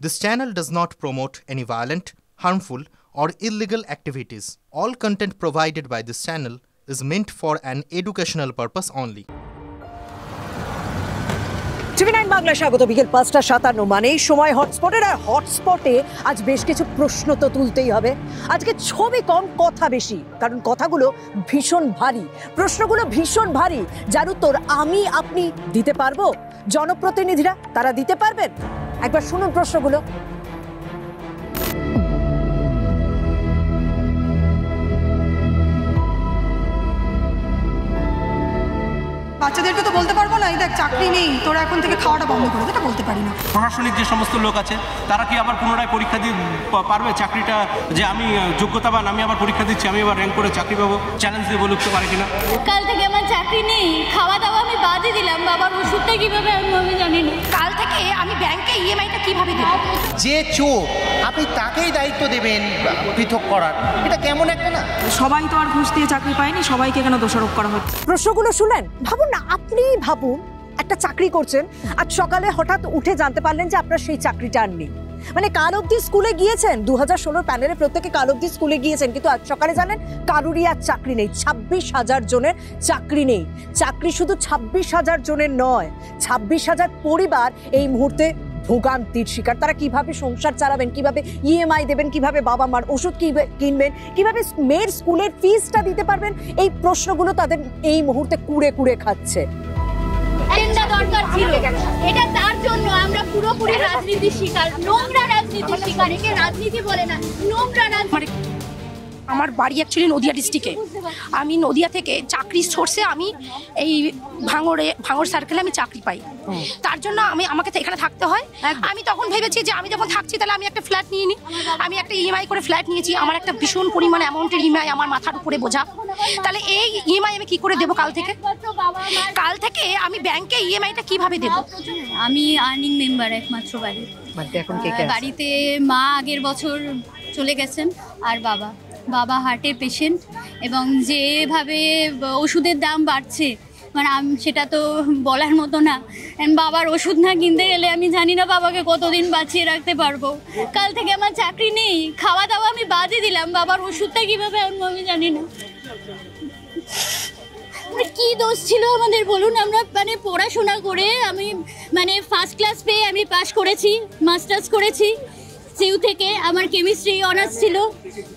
This channel does not promote any violent, harmful, or illegal activities. All content provided by this channel is meant for an educational purpose only. টিভি9 Bangla স্বাগত। বিকেল ৫টা ৫৭ মানে এই সময় হটস্পটের, আর হটস্পটে আজ বেশ কিছু প্রশ্ন তো তুলতেই হবে। আজকে ছবি কম, কথা বেশি, কারণ কথাগুলো ভীষণ ভারী, প্রশ্নগুলো ভীষণ ভারী, যার উত্তর আমি আপনি দিতে পারবো, জনপ্রতিনিধিরা তারা দিতে পারবেন। একবার শুনুন প্রশ্নগুলো। বাচ্চাদেরকে তো বলতে পারবো না, এই দেখ চাকরি নেই, তোরা এখন থেকে খাওয়াটা বন্ধ করে দে, এটা বলতে পারি না। প্রশাসনিক যে সমস্ত লোক আছে তারা কি আবার পুনরায় পরীক্ষা দিয়ে পারবে চাকরিটা, যে আমি যোগ্যতাবান, আমি আবার পরীক্ষা দিচ্ছি, আমি আবার র্যাঙ্ক করে চাকরি পাবো, চ্যালেঞ্জ দিয়ে বলতে পারে কিনা? কাল থেকে আমার চাকরি নেই, খাওয়া দাওয়া আমি বাদই দিলাম, বাবার ওষুধটা কিভাবে আমি জানি না। কাল থেকে আমি ব্যাংকে ইএমআইটা কিভাবে দেব? যে চোর আপনি তাকেই দায়িত্ব দেবেন পৃথক করার, এটা কেমন একটা না? সবাই তো আর ঘুষ দিয়ে চাকরি পায়নি, সবাইকে কেন দোষারোপ করা হচ্ছে? প্রশ্নগুলো শুনেন, ভাবুন না, আপনি ভাবুন একটা চাকরি করছেন, আজ সকালে হঠাৎ উঠে জানতে পারলেন যে আপনার সেই চাকরিটা আর নেই। মানে কাল অব্দি স্কুলে গিয়েছেন, 2016 প্যানেলে প্রত্যেকে কাল অব্দি স্কুলে গিয়েছেন, কিন্তু আজ সকালে জানেন কারুরই আর চাকরি নেই। 26,000 জনের চাকরি নেই। চাকরি শুধু 26,000 জনের নয়, 26,000 পরিবার এই মুহূর্তে ভোগান্তির শিকার। তারা কিভাবে সংসার চালাবেন, কিভাবে ইএমআই দেবেন, কিভাবে বাবা মার ওষুধ কিনবেন, কিভাবে মেয়ের স্কুলের ফিসটা দিতে পারবেন, এই প্রশ্নগুলো তাদের এই মুহূর্তে কুড়ে কুড়ে খাচ্ছে। দরকার ছিল, এটা তার জন্য আমরা পুরোপুরি রাজনীতির শিকার, নোংরা রাজনীতির শিকার। একে রাজনীতি বলে না, নোংরা রাজনীতি। আমার বাড়ি অ্যাকচুয়ালি নদিয়া ডিস্ট্রিক্টে। আমি নদিয়া থেকে চাকরির সোর্সে আমি এই ভাঙড় সার্কেলে আমি চাকরি পাই, তার জন্য আমাকে এখানে থাকতে হয়। আমি তখন ভেবেছি যে আমি যখন থাকছি তাহলে আমি একটা ফ্ল্যাট নিয়ে নিই। আমি একটা ইএমআই করে ফ্ল্যাট নিয়েছি, আমার একটা ভীষণ পরিমাণ অ্যামাউন্টের ইএমআই আমার মাথার উপরে বোঝা। তাহলে এই ইএমআই আমি কি করে দেবো? কাল থেকে আমি ব্যাংকে ইএমআইটা কিভাবে দেবো? আমি আর্নিং মেম্বার একমাত্র বাড়িতে। মা আগের বছর চলে গেছেন, আর বাবা হার্টের পেশেন্ট, এবং যেভাবে ওষুধের দাম বাড়ছে মানে সেটা তো বলার মতো না। বাবার ওষুধ না কিনতে গেলে আমি জানি না বাবাকে কতদিন বাঁচিয়ে রাখতে পারবো। কাল থেকে আমার চাকরি নেই, খাওয়া দাওয়া আমি বাদই দিলাম, বাবার ওষুধটা কিভাবে আমি জানি না। কি দোষ ছিল আমাদের বলুন? আমরা মানে পড়াশোনা করে আমি মানে ফার্স্ট ক্লাস পেয়ে আমি পাশ করেছি, মাস্টার্স করেছি সিউ থেকে। আমার কেমিস্ট্রি অনার্স ছিল,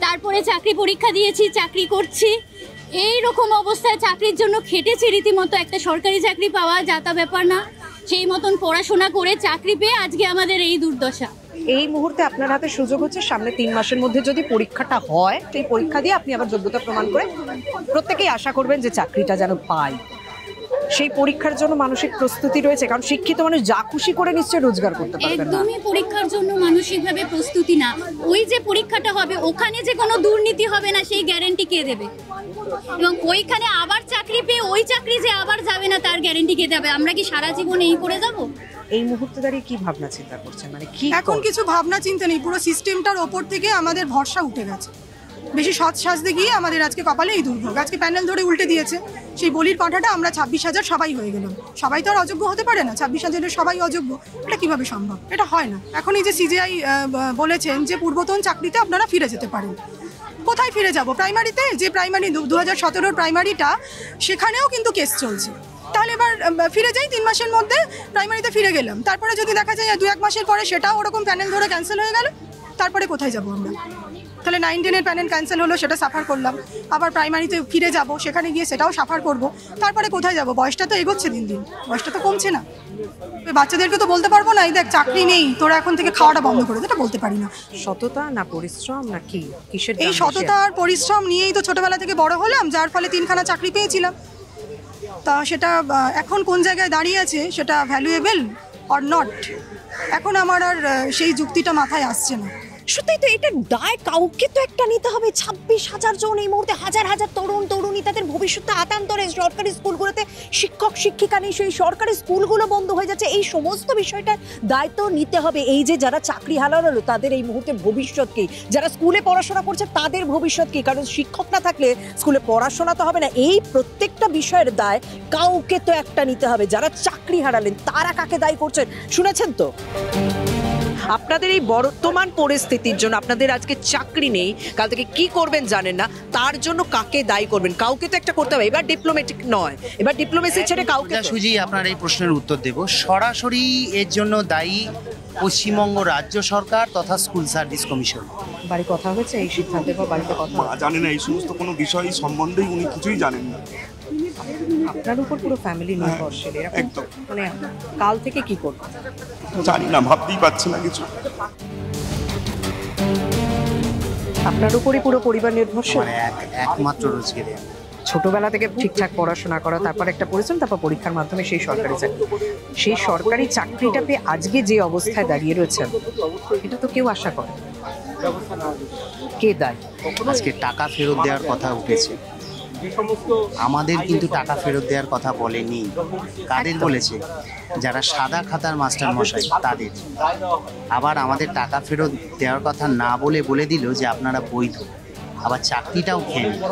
তারপরে চাকরি পরীক্ষা দিয়েছি, চাকরি করছি। এই রকম অবস্থায় চাকরির জন্য খেটেছি রীতিমতো। একটা সরকারি চাকরি পাওয়া যাতা ব্যাপার না, সেই মতন পড়াশোনা করে চাকরি পেয়ে আজকে আমাদের এই দুর্দশা। এই মুহূর্তে আপনার হাতে সুযোগ হচ্ছে, সামনে 3 মাসের মধ্যে যদি পরীক্ষাটা হয়, সেই পরীক্ষা দিয়ে আপনি আবার যোগ্যতা প্রমাণ করে প্রত্যেকেই আশা করবেন যে চাকরিটা যেন পায়। সেই পরীক্ষার জন্য মানসিক প্রস্তুতি রয়েছে? কারণ শিক্ষিত মানুষ যা খুশি করে নিশ্চয়ই রোজগার করতে পারবেন না। একদমই পরীক্ষার জন্য মানসিকভাবে প্রস্তুতি না। ওই যে পরীক্ষাটা হবে, ওখানে যে কোনো দুর্নীতি হবে না সেই গ্যারান্টি কে দেবে? এবং ওইখানে আবার চাকরি পেয়ে ওই চাকরি যে আবার যাবে না তার গ্যারান্টি কে দেবে? আমরা কি সারা জীবন এই করে যাব? এই মুহূর্তে দাঁড়িয়ে কি ভাবনা চিন্তা করছেন? মানে কি এখন কিছু ভাবনা চিন্তা নেই, পুরো সিস্টেমটার ওপর থেকে আমাদের ভরসা উঠে গেছে। বেশি সৎ সাজতে গিয়ে আমাদের আজকে কপালে এই দুর্ভোগ। আজকে প্যানেল ধরে উল্টে দিয়েছে সেই বলির পাঠাটা। আমরা 26,000 সবাই হয়ে গেলাম। সবাই তো আর অযোগ্য হতে পারে না, 26,000-এর সবাই অযোগ্য, এটা কিভাবে সম্ভব? এটা হয় না। এখন এই যে সিজিআই বলেছেন যে পূর্বতন চাকরিতে আপনারা ফিরে যেতে পারেন। কোথায় ফিরে যাব? প্রাইমারিতে, যে প্রাইমারি 2017 প্রাইমারিটা, সেখানেও কিন্তু কেস চলছে। তাহলে এবার ফিরে যাই 3 মাসের মধ্যে, প্রাইমারিতে ফিরে গেলাম, তারপরে যদি দেখা যায় 2-1 মাসের পরে সেটাও ওরকম প্যানেল ধরে ক্যান্সেল হয়ে গেল, তারপরে কোথায় যাব আমরা? তাহলে 9-10-এর প্যানেল ক্যান্সেল হলো, সেটা সাফার করলাম, আবার প্রাইমারিতে ফিরে যাব, সেখানে গিয়ে সেটাও সাফার করব, তারপরে কোথায় যাব? বয়সটা তো এগোচ্ছে দিন দিন, বয়সটা তো কমছে না। বাচ্চাদেরকে তো বলতে পারবো না, এই দেখ চাকরি নেই, তোরা এখন থেকে খাওয়াটা বন্ধ করে দে, এটা বলতে পারি না। সততা না পরিশ্রম না কি? কিসের? এই সততা আর পরিশ্রম নিয়েই তো ছোটবেলা থেকে বড় হলাম, যার ফলে 3খানা চাকরি পেয়েছিলাম। তা সেটা এখন কোন জায়গায় দাঁড়িয়ে আছে সেটা ভ্যালুয়েবল অর নট, এখন আমার আর সেই যুক্তিটা মাথায় আসছে না। সত্যি তো এটা দায় কাউকে তো একটা নিতে হবে। 26,000 জন এই মুহূর্তে, হাজার হাজার তরুণ তরুণী, তাদের ভবিষ্যৎটা আতান্তরে। সরকারি স্কুলগুলোতে শিক্ষক শিক্ষিকা নেই, সেই সরকারি স্কুলগুলো বন্ধ হয়ে যাচ্ছে। এই সমস্ত বিষয়টার দায়িত্ব নিতে হবে। এই যে যারা চাকরি হারালো তাদের এই মুহূর্তে ভবিষ্যৎ কি, যারা স্কুলে পড়াশোনা করছে তাদের ভবিষ্যৎ কি? কারণ শিক্ষক না থাকলে স্কুলে পড়াশোনা তো হবে না। এই প্রত্যেকটা বিষয়ের দায় কাউকে তো একটা নিতে হবে। যারা চাকরি হারালেন তারা কাকে দায়ী করছেন শুনেছেন তো? আপনাদের এই বর্তমান পরিস্থিতির জন্য, আপনাদের আজকে চাকরি নেই, কাল থেকে কি করবেন জানেন না, তার জন্য কাকে দায়ী করবেন? কাউকে তো একটা করতে হবে। এবার ডিপ্লোম্যাটিক নয়, এবার ডিপ্লোমেসি ছেড়ে কাউকে। সুজি আপনার এই প্রশ্নের উত্তর দেব। সরাসরি এর জন্য দায়ী পশ্চিমবঙ্গ রাজ্য সরকার তথা স্কুল সার্ভিস কমিশন। বাড়ি কথা হয়েছে এই সিদ্ধান্তের পর? বাড়িতে কথা জানেন না, এই সমস্ত কোনো বিষয় সম্বন্ধেই উনি কিছুই জানেন না। আপনার উপর পুরো ফ্যামিলি নির্ভরশীল, একদম। মানে কাল থেকে কি করবেন জানি না, ভাবতেই পারছি না কিছু। আপনার উপরই পুরো পরিবার নির্ভরশীল, মানে একমাত্র রোজগারে। ছোটবেলা থেকে ঠিকঠাক পড়াশোনা করা, তারপর একটা পরিশ্রম, তারপর পরীক্ষার মাধ্যমে সেই সরকারি চাকরি। সেই সরকারি চাকরিটা পেয়ে আজকে যে অবস্থায় দাঁড়িয়ে রয়েছেন, এটা তো কেউ আশা করে। কে দায়? আজকে টাকা ফেরত দেওয়ার কথা উঠেছে, আমাদের কিন্তু টাকা ফেরত দেওয়ার কথা বলেনি। কাদের বলেছে? যারা সাদা খাতার মাস্টার মশাই তাদের। আবার আমাদের টাকা ফেরত দেওয়ার কথা না বলে দিল যে আপনারা বৈধ, আবার চাকরিটাও খেয়ে নিল।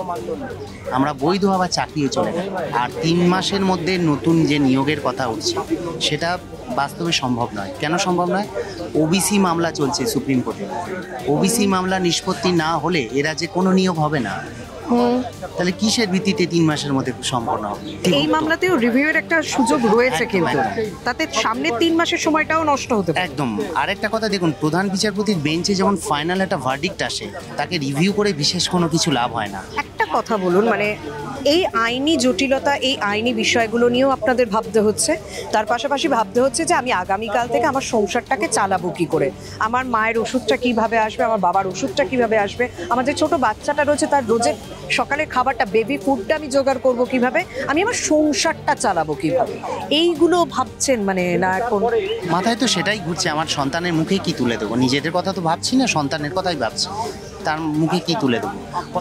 আমরা বৈধ, আবার চাকরিও চলে গেল। আর 3 মাসের মধ্যে নতুন যে নিয়োগের কথা উঠছে সেটা বাস্তবে সম্ভব নয়। কেন সম্ভব নয়? ওবিসি মামলা চলছে সুপ্রিম কোর্টে। ওবিসি মামলা নিষ্পত্তি না হলে এরা যে কোনো নিয়োগ হবে না। তাহলে কিসের ভিত্তিতে 3 মাসের মধ্যে সম্পন্ন হবে? এই মামলাতেও রিভিউয়ের একটা সুযোগ রয়েছে, কিন্তু তাতে সামনে 3 মাসের সময়টাও নষ্ট হতে পারে। একদম। আরেকটা কথা দেখুন, প্রধান বিচারপতির বেঞ্চে যখন ফাইনাল একটা ভার্ডিক্ট আসে, তাকে রিভিউ করে বিশেষ কোনো কিছু লাভ হয় না। একটা কথা বলুন, মানে এই আইনি জটিলতা, এই আইনি বিষয়গুলো নিয়েও আপনাদের ভাবতে হচ্ছে, তার পাশাপাশি ভাবতে হচ্ছে যে আমি আগামীকাল থেকে আমার সংসারটাকে চালাবো কি করে, আমার মায়ের ওষুধটা কিভাবে আসবে, আমার বাবার ওষুধটা কিভাবে আসবে, আমার যে ছোট বাচ্চাটা রয়েছে তার রোজের সকালের খাবারটা, বেবি ফুডটা আমি জোগাড় করবো কিভাবে, আমি আমার সংসারটা চালাবো কিভাবে, এইগুলো ভাবছেন মানে না? এখন মাথায় তো সেটাই ঘুরছে, আমার সন্তানের মুখে কি তুলে দেবো। নিজেদের কথা তো ভাবছি না, সন্তানের কথাই ভাবছি, তার মুখে কি তুলে দেবো।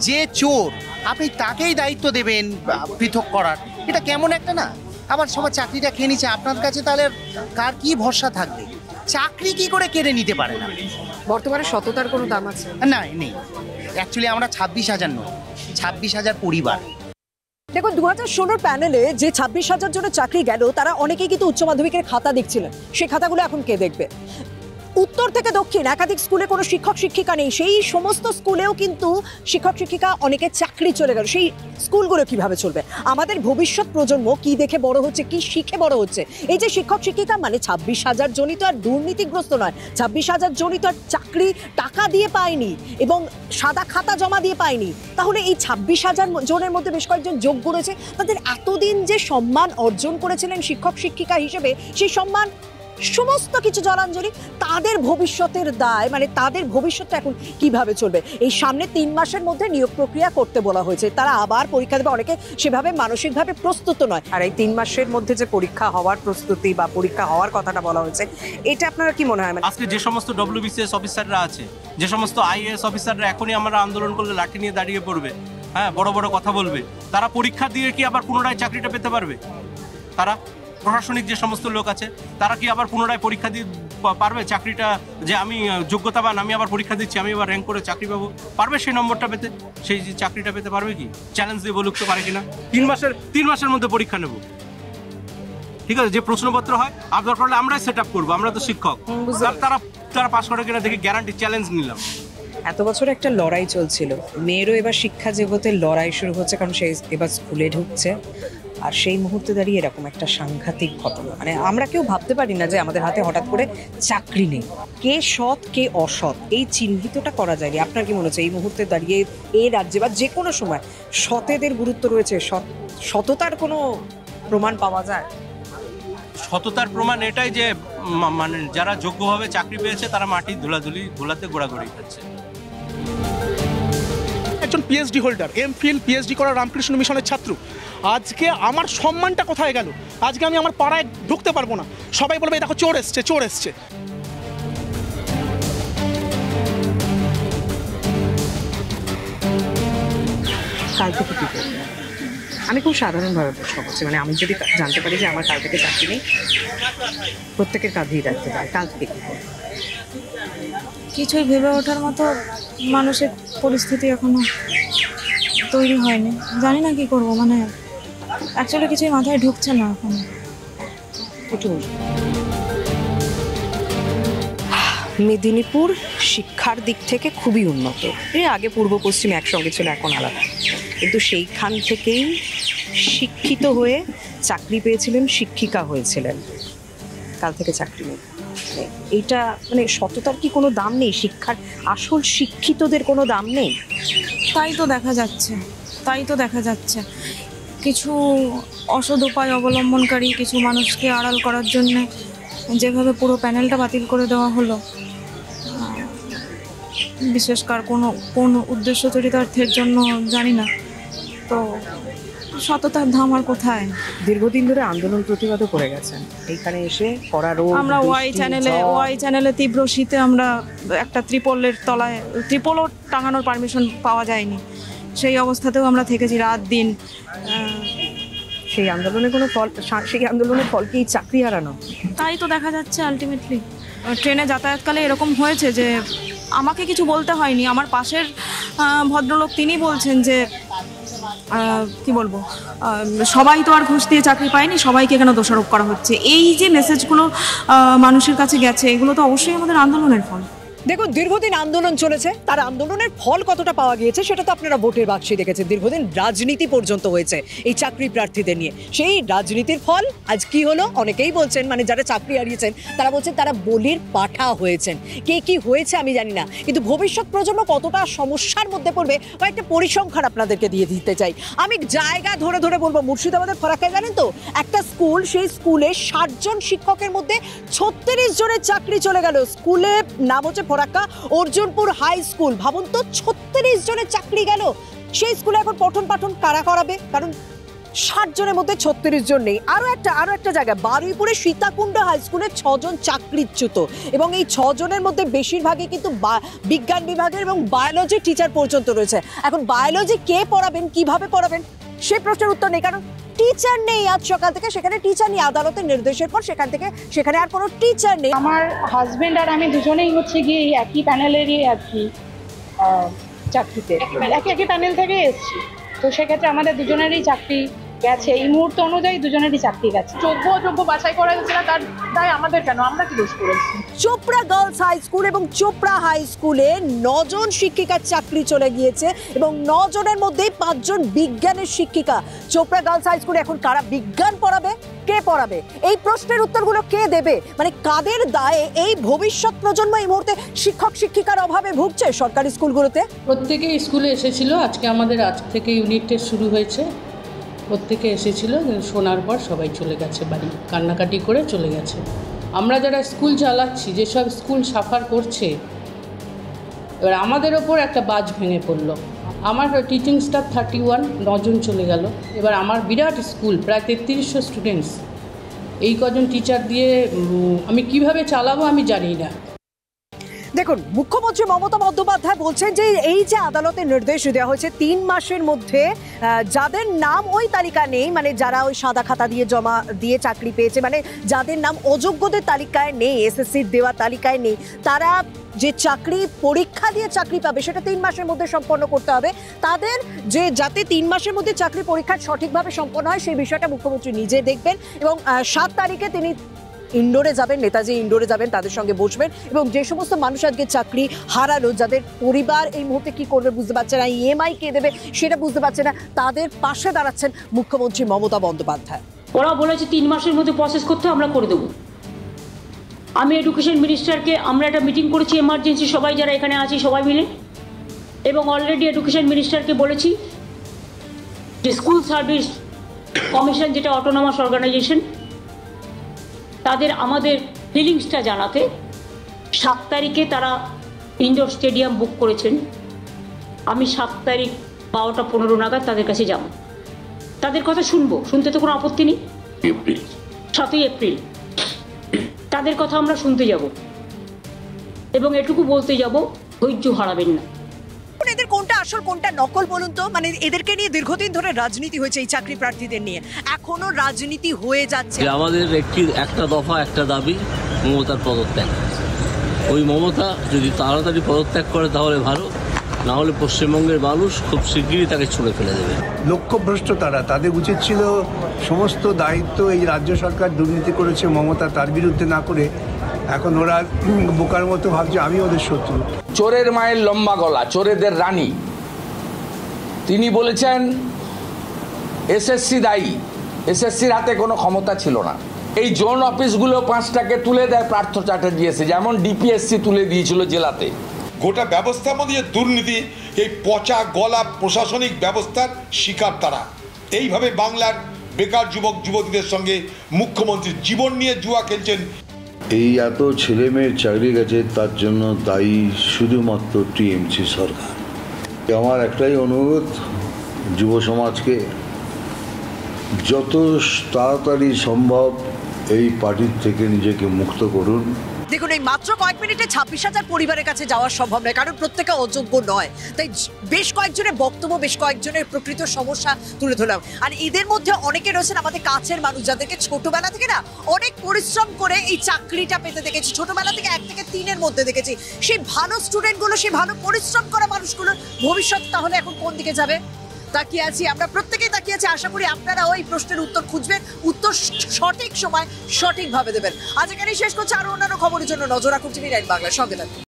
যে চোর আপনি তাকেই দায়িত্ব দেবেন পৃথক করার, এটা কেমন একটা না? আবার সবার চাকরিটা খেয়ে নিচ্ছে আপনার কাছে, তাহলে কার কি ভরসা থাকবে? চাকরি কি করে কেড়ে নিতে পারে না? বর্তমানে সততার কোনো দাম আছে? না, নেই। অ্যাকচুয়ালি আমরা 26,000 নয়, 26,000 পরিবার। দেখুন, 2016 প্যানেলে যে 26,000 জনের চাকরি গেল, তারা অনেকেই কিন্তু উচ্চ মাধ্যমিকের খাতা দেখছিলেন। সেই খাতাগুলো এখন কে দেখবে? উত্তর থেকে দক্ষিণ একাধিক স্কুলে কোনো শিক্ষক শিক্ষিকা নেই, সেই সমস্ত স্কুলেও কিন্তু শিক্ষক শিক্ষিকা অনেকে চাকরি চলে গেল। সেই স্কুলগুলো কিভাবে চলবে? আমাদের ভবিষ্যৎ প্রজন্ম কি দেখে বড় হচ্ছে, কি শিখে বড় হচ্ছে? এই যে শিক্ষক শিক্ষিকা, মানে 26,000 জনই তো আর দুর্নীতিগ্রস্ত নয়, 26,000 জনই তো আর চাকরি টাকা দিয়ে পায়নি এবং সাদা খাতা জমা দিয়ে পায়নি। তাহলে এই 26,000 জনের মধ্যে বেশ কয়েকজন যোগ্য রয়েছে, তাদের এতদিন যে সম্মান অর্জন করেছিলেন শিক্ষক শিক্ষিকা হিসেবে, সেই সম্মান সমস্ত কিছু জলাঞ্জলি। তাদের ভবিষ্যতের দায়, মানে তাদের ভবিষ্যৎটা এখন কিভাবে চলবে? এই সামনে 3 মাসের মধ্যে নিয়োগ প্রক্রিয়া করতে বলা হয়েছে, তারা আবার পরীক্ষা দেবে। অনেকে সেভাবে মানসিকভাবে প্রস্তুত নয়। আর এই 3 মাসের মধ্যে যে পরীক্ষা হওয়ার প্রস্তুতি বা পরীক্ষা হওয়ার কথাটা বলা হয়েছে, এটা আপনার কি মনে হয়? আজকে যে সমস্ত WBCS অফিসাররা আছে, যে সমস্ত IAS অফিসাররা এখনই আমরা আন্দোলন করলে লাঠি নিয়ে দাঁড়িয়ে পড়বে, হ্যাঁ, বড় বড় কথা বলবে, তারা পরীক্ষা দিয়ে কি আবার পুনরায় চাকরিটা পেতে পারবে? তারা প্রশাসনিক যে সমস্ত লোক আছে, তারা কি আবার পুনরায় পরীক্ষা দিয়ে পারবে চাকরিটা, যে আমি যোগ্যতাবান, আমি আবার পরীক্ষা দিচ্ছি, আমি আবার র্যাঙ্ক করে চাকরি পাবো? পারবে সেই নম্বরটা পেতে, সেই চাকরিটা পেতে পারবে কি? চ্যালেঞ্জ দিয়ে বলুক তো পারে কিনা। 3 মাসের মধ্যে পরীক্ষা নেব, ঠিক আছে? যে প্রশ্নপত্র হয় আর দরকার হলে আমরাই সেট আপ করবো, আমরা তো শিক্ষক। তারা পাস করে কিনা দেখে গ্যারান্টি চ্যালেঞ্জ নিলাম। এত বছর একটা লড়াই চলছিল, মেয়েরও এবার শিক্ষা জগতের লড়াই শুরু হচ্ছে, কারণ সে এবার স্কুলে ঢুকছে। আর সেই মুহূর্তে দাঁড়িয়ে এরকম একটা সাংঘাতিক ঘটনা, মানে আমরা কেউ ভাবতে পারি না যে আমাদের হাতে হঠাৎ করে চাকরি নেই। কে সৎ কে অসৎ এই চিহ্নিতটা করা যায়নি। আপনার কি মনে হচ্ছে এই মুহূর্তে দাঁড়িয়ে এই রাজ্যে বা যে কোনো সময় সতেদের গুরুত্ব রয়েছে? সততার কোনো প্রমাণ পাওয়া যায়? সততার প্রমাণ এটাই যে মানে যারা যোগ্যভাবে চাকরি পেয়েছে তারা মাটি ধুলাতে গোড়াগড়ি খাচ্ছে। একজন PhD হোল্ডার, MPhil PhD করা রামকৃষ্ণ মিশনের ছাত্র, আজকে আমার সম্মানটা কোথায় গেল? আজকে আমি আমার পাড়ায় ঢুকতে পারবো না, সবাই বলবে দেখো চোর এসছে, চোর এসছে। কাল থেকে কি করবো? আমি খুব সাধারণভাবে প্রশ্ন করছি, মানে আমি যদি জানতে পারি যে আমার কাল থেকে চাকরি নেই, প্রত্যেকের কাঁধেই রাখতে পারে, কাল থেকে কি করবো? কিছুই ভেবে ওঠার মতো মানুষের পরিস্থিতি এখনো তৈরি হয়নি, জানি না কি করব। মানে অ্যাকচুয়ালি কিছুই মাথায় ঢুকছে না এখন। মেদিনীপুর শিক্ষার দিক থেকে খুবই উন্নত। এর আগে পূর্ব পশ্চিম একসঙ্গে ছিল, এখন আলাদা, কিন্তু সেইখান থেকেই শিক্ষিত হয়ে চাকরি পেয়েছিলেন, শিক্ষিকা হয়েছিলেন, কাল থেকে চাকরি নেই। এইটা মানে সততার কি কোনো দাম নেই? শিক্ষার আসল শিক্ষিতদের কোনো দাম নেই? তাই তো দেখা যাচ্ছে কিছু অসৎ উপায় অবলম্বনকারী কিছু মানুষকে আড়াল করার জন্য যেভাবে পুরো প্যানেলটা বাতিল করে দেওয়া হলো, বিশেষকার কোন উদ্দেশ্য চরিতার্থের জন্য জানি না, তো সততার ধাম আর কোথায়? দীর্ঘদিন ধরে আন্দোলন প্রতিবাদও করে গেছেন, এইখানে এসে আমরা ওয়াই চ্যানেলে তীব্র শীতে আমরা একটা ত্রিপলের তলায়, ত্রিপলও টাঙানোর পারমিশন পাওয়া যায়নি, সেই অবস্থাতেও আমরা থেকেছি রাত দিন। সেই আন্দোলনের ফল কি চাকরি হারানো? তাই তো দেখা যাচ্ছে আলটিমেটলি। ট্রেনে যাতায়াতকালে এরকম হয়েছে যে আমাকে কিছু বলতে হয়নি, আমার পাশের ভদ্রলোক তিনি বলছেন যে কি বলবো, সবাই তো আর ঘুষ দিয়ে চাকরি পায়নি, সবাইকে কেন দোষারোপ করা হচ্ছে। এই যে মেসেজগুলো মানুষের কাছে গেছে, এগুলো তো অবশ্যই আমাদের আন্দোলনের ফল। দেখুন, দীর্ঘদিন আন্দোলন চলেছে, তার আন্দোলনের ফল কতটা পাওয়া গিয়েছে সেটা তো আপনারা ভোটের বাক্সে দেখেছেন। দীর্ঘদিন রাজনীতি পর্যন্ত হয়েছে এই চাকরি প্রার্থীদের নিয়ে, সেই রাজনীতির ফল আজ কি হলো? অনেকেই বলছেন, মানে যারা চাকরি হারিয়েছেন তারা বলছেন তারা বলির পাঠা হয়েছেন। কে কি হয়েছে আমি জানি না, কিন্তু ভবিষ্যৎ প্রজন্ম কতটা সমস্যার মধ্যে পড়বে কয়েকটা পরিসংখ্যান আপনাদেরকে দিয়ে দিতে চাই। আমি জায়গা ধরে ধরে বলবো, মুর্শিদাবাদের ফরাক্কায় জানেন তো একটা স্কুল, সেই স্কুলে 60 জন শিক্ষকের মধ্যে 36 জনের চাকরি চলে গেল। স্কুলে নাম হচ্ছে ফরাক্কা অর্জুনপুর হাই স্কুল। ভাবুন তো, 36 জনের চাকরি গেল। সেই স্কুলে এখন পঠন পাঠন কারা করাবে? কারণ 60 জনের মধ্যে 36 জন নেই। আরো একটা জায়গা, বারুইপুরে সীতাকুণ্ড হাই স্কুলে 6 জন চাকরিচ্যুত, এবং এই 6 জনের মধ্যে বেশিরভাগই কিন্তু বিজ্ঞান বিভাগের এবং বায়োলজি টিচার পর্যন্ত রয়েছে। এখন বায়োলজি কে পড়াবেন, কিভাবে পড়াবেন, সেই প্রশ্নের উত্তর নেই, কারণ টিচার নেই। আজ সকাল থেকে সেখানে টিচার নেই, আদালতের নির্দেশের পর সেখানে আর কোনো টিচার নেই। আমার হাজবেন্ড আর আমি দুজনেই হচ্ছে গিয়ে একই প্যানেলেরই আর কি চাকরিতে, একই প্যানেল থেকে এসেছি, তো সেক্ষেত্রে আমাদের দুজনেরই চাকরি গেছে। এই মুহূর্ত অনুযায়ী দুজনেরই চাকরি গেছে। যোগ্য বাছাই করা গেছে না, তার দায় আমাদের কেন? আমরা কি দোষ করেছি? চোপড়া গার্লস হাই স্কুল এবং চোপড়া হাই স্কুলে 9 জন শিক্ষিকার চাকরি চলে গিয়েছে, এবং 9 জনের মধ্যে 5 জন বিজ্ঞানের শিক্ষিকা। চোপড়া গার্লস হাই স্কুলে এখন কারা বিজ্ঞান পড়াবে, কে পড়াবে? এই প্রশ্নের উত্তরগুলো কে দেবে? মানে কাদের দায়ে এই ভবিষ্যৎ প্রজন্ম এই মুহূর্তে শিক্ষক শিক্ষিকার অভাবে ভুগছে সরকারি স্কুলগুলোতে? প্রত্যেকে স্কুলে এসেছিল, আজকে আমাদের আজ থেকে ইউনিট টেস্ট শুরু হয়েছে। প্রত্যেকে এসেছিল, শোনার পর সবাই চলে গেছে বাড়ি, কান্নাকাটি করে চলে গেছে। আমরা যারা স্কুল চালাচ্ছি, যেসব স্কুল সাফার করছে, এবার আমাদের ওপর একটা বাজ ভেঙে পড়লো। আমার টিচিং স্টাফ 31, 9 জন চলে গেল। এবার আমার বিরাট স্কুল, প্রায় 3300 স্টুডেন্টস, এই কজন টিচার দিয়ে আমি কিভাবে চালাবো আমি জানি না। দেখুন, মুখ্যমন্ত্রী মমতা বন্দ্যোপাধ্যায় বলছেন যে এই যে আদালতের নির্দেশ দেওয়া হয়েছে 3 মাসের মধ্যে যাদের নাম ওই তালিকা নেই, মানে যারা ওই সাদা খাতা দিয়ে জমা দিয়ে চাকরি পেয়েছে, মানে যাদের নাম অযোগ্যদের তালিকায় নেই, এসএসসির দেওয়া তালিকায় নেই, তারা যে চাকরি পরীক্ষা দিয়ে চাকরি পাবে সেটা 3 মাসের মধ্যে সম্পন্ন করতে হবে। তাদের যাতে 3 মাসের মধ্যে চাকরি পরীক্ষা সঠিকভাবে সম্পন্ন হয় সেই বিষয়টা মুখ্যমন্ত্রী নিজে দেখবেন, এবং 7 তারিখে তিনি ইন্ডোরে যাবেন, নেতাজি ইন্ডোরে যাবেন, তাদের সঙ্গে বসবেন, এবং যে সমস্ত মানুষ আজকে চাকরি হারালো, যাদের পরিবার এই মুহূর্তে কি করবে বুঝতে পারছে না, ইএমআই কে দেবে সেটা বুঝতে পারছে না, তাদের পাশে দাঁড়াচ্ছেন মুখ্যমন্ত্রী মমতা বন্দ্যোপাধ্যায়। ওরা বলেছে 3 মাসের মধ্যে প্রসেস করতে, আমরা করে দেবো। আমি এডুকেশন মিনিস্টারকে, আমরা একটা মিটিং করেছি এমার্জেন্সি, সবাই যারা এখানে আছি সবাই মিলে, এবং অলরেডি এডুকেশন মিনিস্টারকে বলেছি যে স্কুল সার্ভিস কমিশন, যেটা অটোনমাস অর্গানাইজেশন, তাদের আমাদের ফিলিংসটা জানাতে। 7 তারিখে তারা ইনডোর স্টেডিয়াম বুক করেছেন। আমি 7 তারিখ 12টা 15 নাগাদ তাদের কাছে যাব, তাদের কথা শুনবো, শুনতে তো কোনো আপত্তি নেই। 7ই এপ্রিল তাদের কথা আমরা শুনতে যাব, এবং এটুকু বলতে যাব, ধৈর্য হারাবেন না। এদের কোনটা আসল কোনটা নকল বলুন তো? মানে এদেরকে নিয়ে দীর্ঘদিন ধরে রাজনীতি হয়েছে, এই চাকরি প্রার্থীদের নিয়ে এখনো রাজনীতি হয়ে যাচ্ছে। আমাদের একটা দফা, একটা দাবি, মমতার পদত্যাগ। ওই মমতা যদি তাড়াতাড়ি পদত্যাগ করে তাহলে ভালো, না হলে পশ্চিমবঙ্গের মানুষ খুব শিগগিরই তাকে ছুঁড়ে ফেলে দেবে। লক্ষ্যভ্রষ্ট তারা, তাদের উচিত ছিল সমস্ত দায়িত্ব এই রাজ্য সরকার দুর্নীতি করেছে মমতা তার বিরুদ্ধে না করে এখন ওরা বোকার মতো ভাবছে আমি ওদের শত্রু। চোরের মায়ের লম্বা গলা, চোরেদের রানী, তিনি বলেছেন এসএসসি দায়ী, এসএসসির হাতে কোনো ক্ষমতা ছিল না। এই জোন অফিসগুলো 5টাকে তুলে দেয় পার্থ চ্যাটার্জি এসে, যেমন ডিপিএসসি তুলে দিয়েছিল জেলাতে। গোটা ব্যবস্থার মধ্যে যে দুর্নীতি, এই পচা গলা প্রশাসনিক ব্যবস্থার শিকার তারা। এইভাবে বাংলার বেকার যুবক যুবতীদের সঙ্গে মুখ্যমন্ত্রী জীবন নিয়ে জুয়া খেলছেন। এই এত ছেলে মেয়ের চাকরি গেছে তার জন্য দায়ী শুধুমাত্র টিএমসি সরকার। আমার একটাই অনুরোধ যুব সমাজকে, যত তাড়াতাড়ি সম্ভব এই পার্টির থেকে নিজেকে মুক্ত করুন। দেখুন, এই মাত্র কয়েক মিনিটে 26,000 পরিবারের কাছে যাওয়া সম্ভব নয়, কারণ প্রত্যেকে অযোগ্য নয়। তাই বেশ কয়েকজনের বক্তব্য, বেশ কয়েকজনের প্রকৃত সমস্যা তুলে ধরলাম। আর এদের মধ্যে অনেকে রয়েছেন আমাদের কাছের মানুষ, যাদেরকে ছোটবেলা থেকে না অনেক পরিশ্রম করে এই চাকরিটা পেতে দেখেছি, ছোটবেলা থেকে 1 থেকে 3-এর মধ্যে দেখেছি। সেই ভালো স্টুডেন্টগুলো, সেই ভালো পরিশ্রম করা মানুষগুলোর ভবিষ্যৎ তাহলে এখন কোন দিকে যাবে? তাকিয়ে আছি, আমরা প্রত্যেকেই তাকিয়ে আছি। আশা করি আপনারাও এই প্রশ্নের উত্তর খুঁজবেন, উত্তর সঠিক সময় সঠিকভাবে দেবেন। আজ এখানেই শেষ করছি। আরো অন্যান্য খবরের জন্য নজর রাখুন টিভি 9 বাংলার সঙ্গে থাকুন।